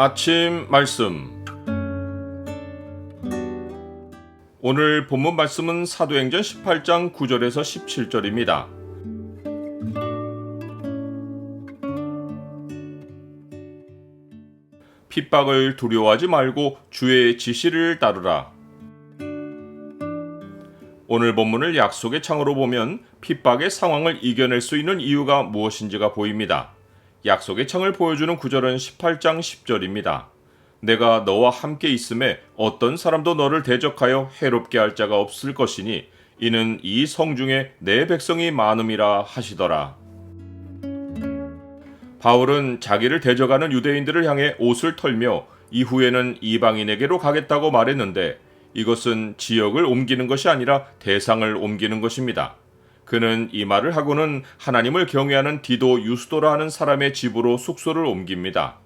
아침 말씀. 오늘 본문 말씀은 사도행전 18장 9절에서 17절입니다. 핍박을 두려워하지 말고 주의 지시를 따르라. 오늘 본문을 약속의 창으로 보면 핍박의 상황을 이겨낼 수 있는 이유가 무엇인지가 보입니다. 약속의 창을 보여주는 구절은 18장 10절입니다. 내가 너와 함께 있음에 어떤 사람도 너를 대적하여 해롭게 할 자가 없을 것이니 이는 이 성중에 내 백성이 많음이라 하시더라. 바울은 자기를 대적하는 유대인들을 향해 옷을 털며 이후에는 이방인에게로 가겠다고 말했는데 이것은 지역을 옮기는 것이 아니라 대상을 옮기는 것입니다. 그는 이 말을 하고는 하나님을 경외하는 디도 유스도라 하는 사람의 집으로 숙소를 옮깁니다.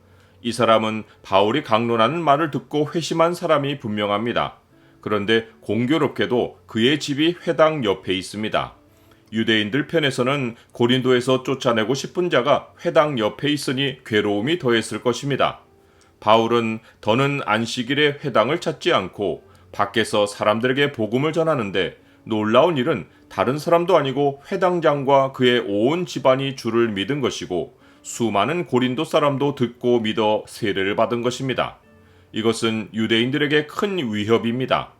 이 사람은 바울이 강론하는 말을 듣고 회심한 사람이 분명합니다. 그런데 공교롭게도 그의 집이 회당 옆에 있습니다. 유대인들 편에서는 고린도에서 쫓아내고 싶은 자가 회당 옆에 있으니 괴로움이 더했을 것입니다. 바울은 더는 안식일에 회당을 찾지 않고 밖에서 사람들에게 복음을 전하는데 놀라운 일은 다른 사람도 아니고 회당장과 그의 온 집안이 주를 믿은 것이고 수많은 고린도 사람도 듣고 믿어 세례를 받은 것입니다. 이것은 유대인들에게 큰 위협입니다.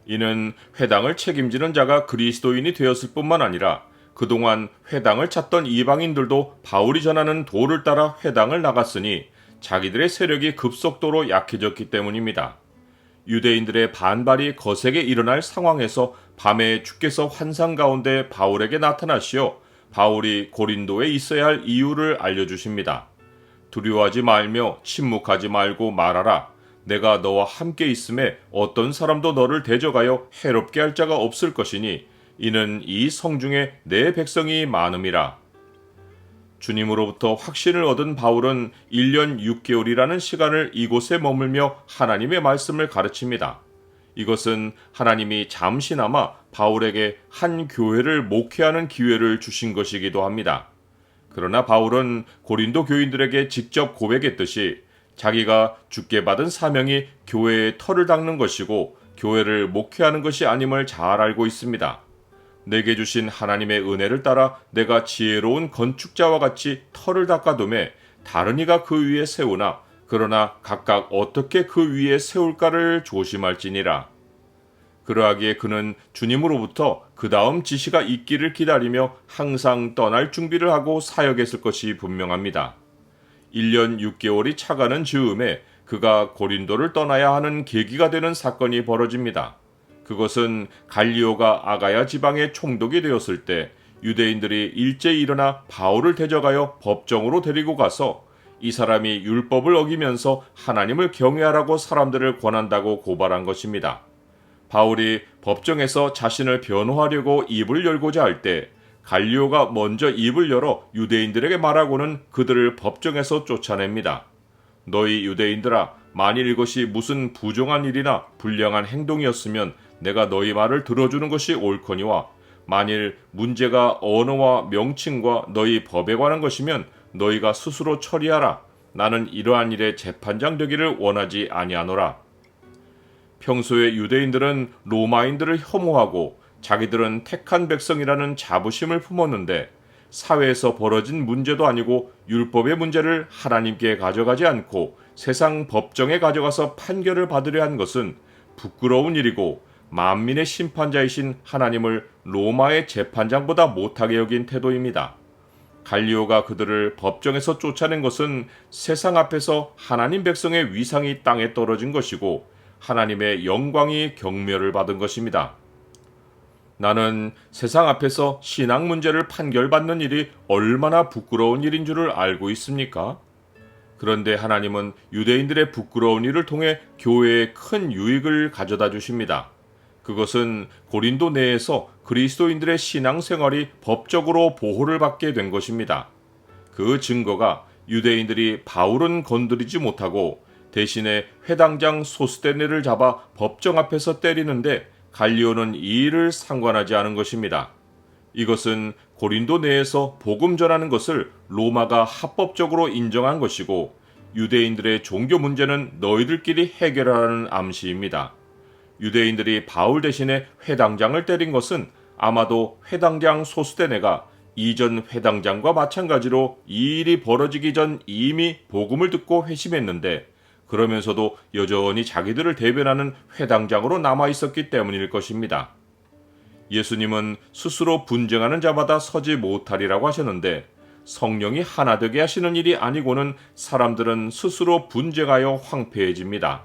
이는 회당을 책임지는 자가 그리스도인이 되었을 뿐만 아니라 그동안 회당을 찾던 이방인들도 바울이 전하는 도를 따라 회당을 나갔으니 자기들의 세력이 급속도로 약해졌기 때문입니다. 유대인들의 반발이 거세게 일어날 상황에서 밤에 주께서 환상 가운데 바울에게 나타나시어 바울이 고린도에 있어야 할 이유를 알려주십니다. 두려워하지 말며 침묵하지 말고 말하라. 내가 너와 함께 있음에 어떤 사람도 너를 대적하여 해롭게 할 자가 없을 것이니 이는 이 성중에 내 백성이 많음이라. 주님으로부터 확신을 얻은 바울은 1년 6개월이라는 시간을 이곳에 머물며 하나님의 말씀을 가르칩니다. 이것은 하나님이 잠시나마 바울에게 한 교회를 목회하는 기회를 주신 것이기도 합니다. 그러나 바울은 고린도 교인들에게 직접 고백했듯이 자기가 주께 받은 사명이 교회의 터를 닦는 것이고 교회를 목회하는 것이 아님을 잘 알고 있습니다. 내게 주신 하나님의 은혜를 따라 내가 지혜로운 건축자와 같이 터를 닦아두매 다른 이가 그 위에 세우나 그러나 각각 어떻게 그 위에 세울까를 조심할지니라. 그러하기에 그는 주님으로부터 그 다음 지시가 있기를 기다리며 항상 떠날 준비를 하고 사역했을 것이 분명합니다. 1년 6개월이 차가는 즈음에 그가 고린도를 떠나야 하는 계기가 되는 사건이 벌어집니다. 그것은 갈리오가 아가야 지방의 총독이 되었을 때 유대인들이 일제히 일어나 바울을 대적하여 법정으로 데리고 가서 이 사람이 율법을 어기면서 하나님을 경외하라고 사람들을 권한다고 고발한 것입니다. 바울이 법정에서 자신을 변호하려고 입을 열고자 할 때 갈리오가 먼저 입을 열어 유대인들에게 말하고는 그들을 법정에서 쫓아냅니다. 너희 유대인들아, 만일 이것이 무슨 부정한 일이나 불량한 행동이었으면 내가 너희 말을 들어주는 것이 옳거니와 만일 문제가 언어와 명칭과 너희 법에 관한 것이면 너희가 스스로 처리하라. 나는 이러한 일에 재판장 되기를 원하지 아니하노라. 평소에 유대인들은 로마인들을 혐오하고 자기들은 택한 백성이라는 자부심을 품었는데 사회에서 벌어진 문제도 아니고 율법의 문제를 하나님께 가져가지 않고 세상 법정에 가져가서 판결을 받으려 한 것은 부끄러운 일이고 만민의 심판자이신 하나님을 로마의 재판장보다 못하게 여긴 태도입니다. 갈리오가 그들을 법정에서 쫓아낸 것은 세상 앞에서 하나님 백성의 위상이 땅에 떨어진 것이고 하나님의 영광이 경멸을 받은 것입니다. 나는 세상 앞에서 신앙 문제를 판결받는 일이 얼마나 부끄러운 일인 줄을 알고 있습니까? 그런데 하나님은 유대인들의 부끄러운 일을 통해 교회에 큰 유익을 가져다 주십니다. 그것은 고린도 내에서 그리스도인들의 신앙생활이 법적으로 보호를 받게 된 것입니다. 그 증거가 유대인들이 바울은 건드리지 못하고 대신에 회당장 소스테네를 잡아 법정 앞에서 때리는데 갈리오는 이 일을 상관하지 않은 것입니다. 이것은 고린도 내에서 복음 전하는 것을 로마가 합법적으로 인정한 것이고 유대인들의 종교 문제는 너희들끼리 해결하라는 암시입니다. 유대인들이 바울 대신에 회당장을 때린 것은 아마도 회당장 소수대네가 이전 회당장과 마찬가지로 이 일이 벌어지기 전 이미 복음을 듣고 회심했는데 그러면서도 여전히 자기들을 대변하는 회당장으로 남아 있었기 때문일 것입니다. 예수님은 스스로 분쟁하는 자마다 서지 못하리라고 하셨는데 성령이 하나 되게 하시는 일이 아니고는 사람들은 스스로 분쟁하여 황폐해집니다.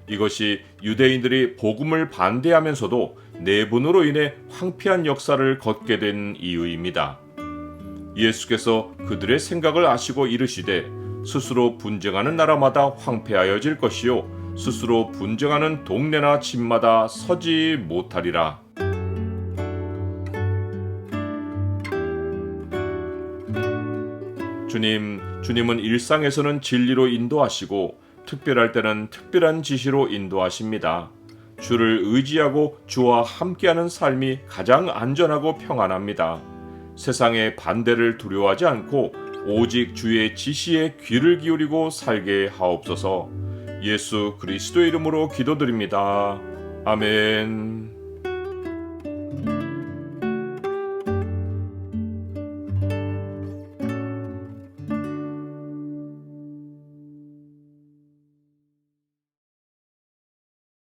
이것이 유대인들이 복음을 반대하면서도 내분으로 인해 황폐한 역사를 걷게 된 이유입니다. 예수께서 그들의 생각을 아시고 이르시되 스스로 분쟁하는 나라마다 황폐하여질 것이요 스스로 분쟁하는 동네나 집마다 서지 못하리라. 주님은 일상에서는 진리로 인도하시고 특별할 때는 특별한 지시로 인도하십니다. 주를 의지하고 주와 함께하는 삶이 가장 안전하고 평안합니다. 세상의 반대를 두려워하지 않고 오직 주의 지시에 귀를 기울이고 살게 하옵소서. 예수 그리스도의 이름으로 기도드립니다. 아멘.